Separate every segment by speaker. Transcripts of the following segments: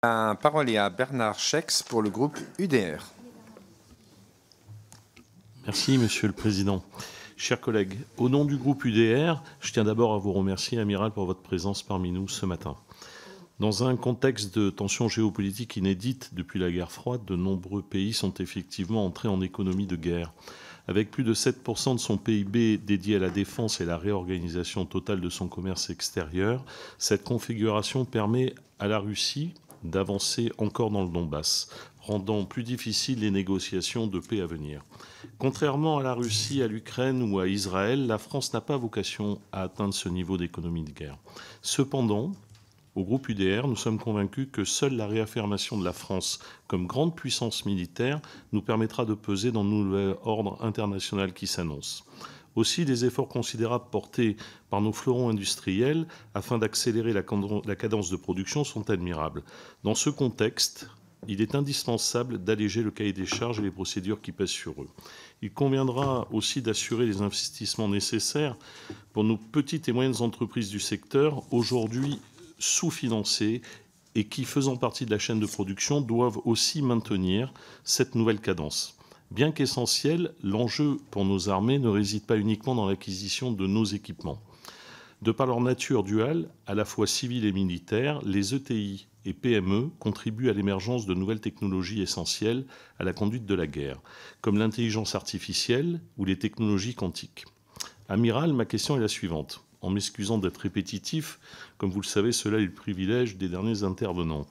Speaker 1: La parole est à Bernard Schex pour le groupe UDR.
Speaker 2: Merci, Monsieur le Président. Chers collègues, au nom du groupe UDR, je tiens d'abord à vous remercier, Amiral, pour votre présence parmi nous ce matin. Dans un contexte de tensions géopolitiques inédites depuis la guerre froide, de nombreux pays sont effectivement entrés en économie de guerre. Avec plus de 7% de son PIB dédié à la défense et la réorganisation totale de son commerce extérieur, cette configuration permet à la Russie d'avancer encore dans le Donbass, rendant plus difficiles les négociations de paix à venir. Contrairement à la Russie, à l'Ukraine ou à Israël, la France n'a pas vocation à atteindre ce niveau d'économie de guerre. Cependant, au groupe UDR, nous sommes convaincus que seule la réaffirmation de la France comme grande puissance militaire nous permettra de peser dans le nouvel ordre international qui s'annonce. Aussi, les efforts considérables portés par nos fleurons industriels afin d'accélérer la cadence de production sont admirables. Dans ce contexte, il est indispensable d'alléger le cahier des charges et les procédures qui pèsent sur eux. Il conviendra aussi d'assurer les investissements nécessaires pour nos petites et moyennes entreprises du secteur, aujourd'hui sous-financées et qui, faisant partie de la chaîne de production, doivent aussi maintenir cette nouvelle cadence. Bien qu'essentiel, l'enjeu pour nos armées ne réside pas uniquement dans l'acquisition de nos équipements. De par leur nature duale, à la fois civile et militaire, les ETI et PME contribuent à l'émergence de nouvelles technologies essentielles à la conduite de la guerre, comme l'intelligence artificielle ou les technologies quantiques. Amiral, ma question est la suivante. En m'excusant d'être répétitif, comme vous le savez, cela est le privilège des derniers intervenants.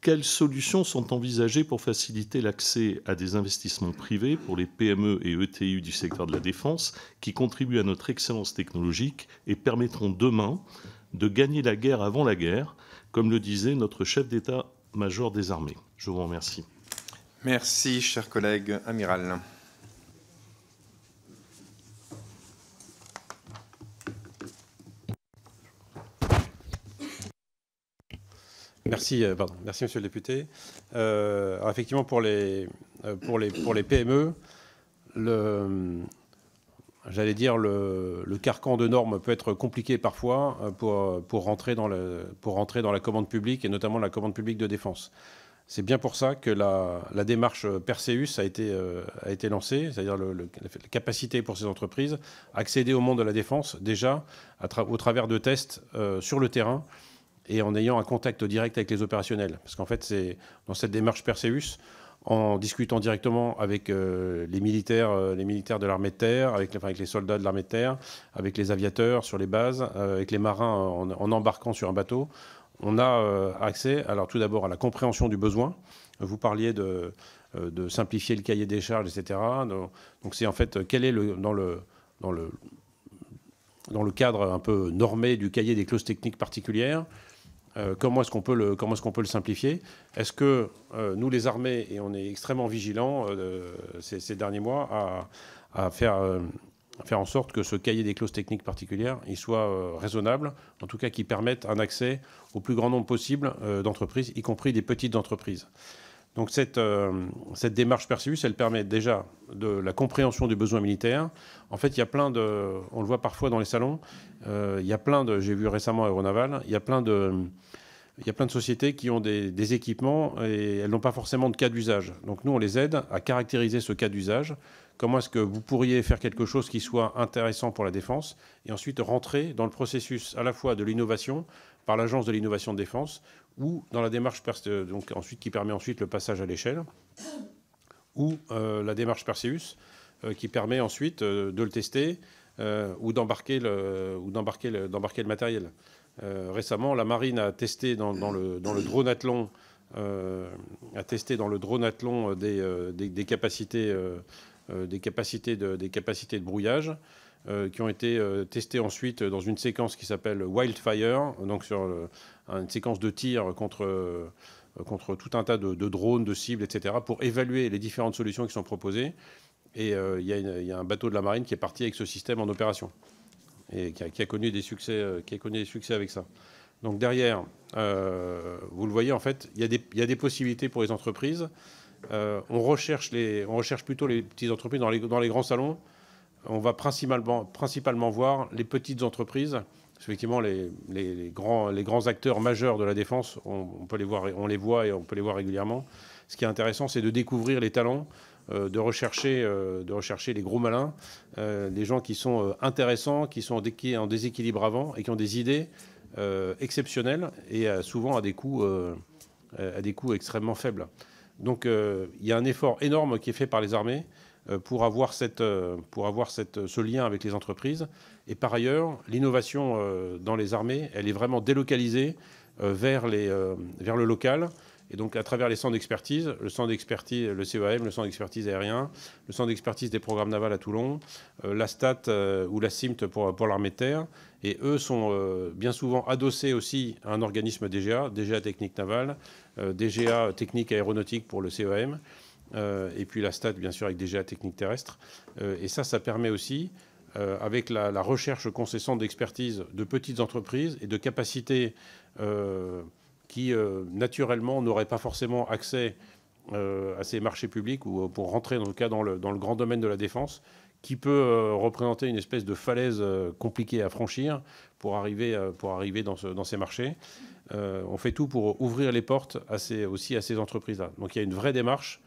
Speaker 2: Quelles solutions sont envisagées pour faciliter l'accès à des investissements privés pour les PME et ETI du secteur de la défense qui contribuent à notre excellence technologique et permettront demain de gagner la guerre avant la guerre, comme le disait notre chef d'état-major des armées? Je vous remercie.
Speaker 1: Merci, cher collègue Amiral.
Speaker 3: Merci, Monsieur le député. Alors effectivement, pour les PME, j'allais dire le carcan de normes peut être compliqué parfois pour rentrer dans la commande publique et notamment la commande publique de défense. C'est bien pour ça que la démarche Perseus a été lancée, c'est-à-dire la capacité pour ces entreprises à accéder au monde de la défense déjà au travers de tests sur le terrain et en ayant un contact direct avec les opérationnels. Parce qu'en fait, c'est dans cette démarche Perseus, en discutant directement avec les militaires de l'armée de terre, avec les soldats de l'armée de terre, avec les aviateurs sur les bases, avec les marins en embarquant sur un bateau, on a accès, alors tout d'abord à la compréhension du besoin. Vous parliez de simplifier le cahier des charges, etc. Donc c'est en fait quel est dans le cadre un peu normé du cahier des clauses techniques particulières. Comment est-ce qu'on peut le simplifier? Est-ce que nous, les armées, et on est extrêmement vigilants ces derniers mois à faire en sorte que ce cahier des clauses techniques particulières il soit raisonnable, en tout cas qui permette un accès au plus grand nombre possible d'entreprises, y compris des petites entreprises. Donc cette démarche Perseus, elle permet déjà de la compréhension du besoin militaire. En fait, il y a plein de... On le voit parfois dans les salons. Il y a plein de... J'ai vu récemment à Aéronaval, il y a plein de sociétés qui ont des équipements et elles n'ont pas forcément de cas d'usage. Donc nous, on les aide à caractériser ce cas d'usage. Comment est-ce que vous pourriez faire quelque chose qui soit intéressant pour la défense et ensuite rentrer dans le processus à la fois de l'innovation par l'Agence de l'innovation de défense ou dans la démarche donc ensuite, qui permet ensuite le passage à l'échelle, ou la démarche Perseus qui permet ensuite de le tester ou d'embarquer le matériel. Récemment, la marine a testé dans le Dronathlon des capacités de brouillage qui ont été testées ensuite dans une séquence qui s'appelle Wildfire, donc sur une séquence de tir contre tout un tas de drones, de cibles, etc., pour évaluer les différentes solutions qui sont proposées. Et il y a un bateau de la marine qui est parti avec ce système en opération et qui a connu des succès avec ça. Donc derrière, vous le voyez, en fait, il y a des possibilités pour les entreprises. On recherche plutôt les petites entreprises dans les grands salons. On va principalement voir les petites entreprises Effectivement, les grands acteurs majeurs de la défense, on peut les voir, on les voit et on peut les voir régulièrement. Ce qui est intéressant, c'est de découvrir les talents, de rechercher les gros malins, des gens qui sont intéressants, qui sont en déséquilibre avant et qui ont des idées exceptionnelles et souvent à des coûts extrêmement faibles. Donc il y a un effort énorme qui est fait par les armées pour avoir ce lien avec les entreprises. Et par ailleurs, l'innovation dans les armées, elle est vraiment délocalisée vers le local. Et donc, à travers les centres d'expertise, le centre d'expertise, le CEAM, le centre d'expertise aérien, le centre d'expertise des programmes navals à Toulon, la STAT ou la CIMT pour l'armée de terre. Et eux sont bien souvent adossés aussi à un organisme DGA, DGA technique navale, DGA technique aéronautique pour le CEAM, et puis la STAT, bien sûr, avec DGA technique terrestre. Et ça permet aussi, avec la recherche concessante d'expertise de petites entreprises et de capacités qui, naturellement, n'auraient pas forcément accès à ces marchés publics ou pour rentrer, dans le cas, dans le grand domaine de la défense, qui peut représenter une espèce de falaise compliquée à franchir pour arriver dans ces marchés. On fait tout pour ouvrir les portes aussi à ces entreprises-là. Donc il y a une vraie démarche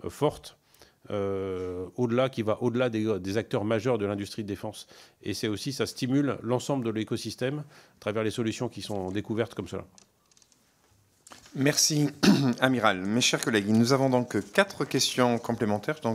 Speaker 3: forte qui va au-delà des acteurs majeurs de l'industrie de défense. Et ça stimule l'ensemble de l'écosystème à travers les solutions qui sont découvertes comme cela.
Speaker 1: Merci, Amiral. Mes chers collègues, nous avons donc 4 questions complémentaires. Donc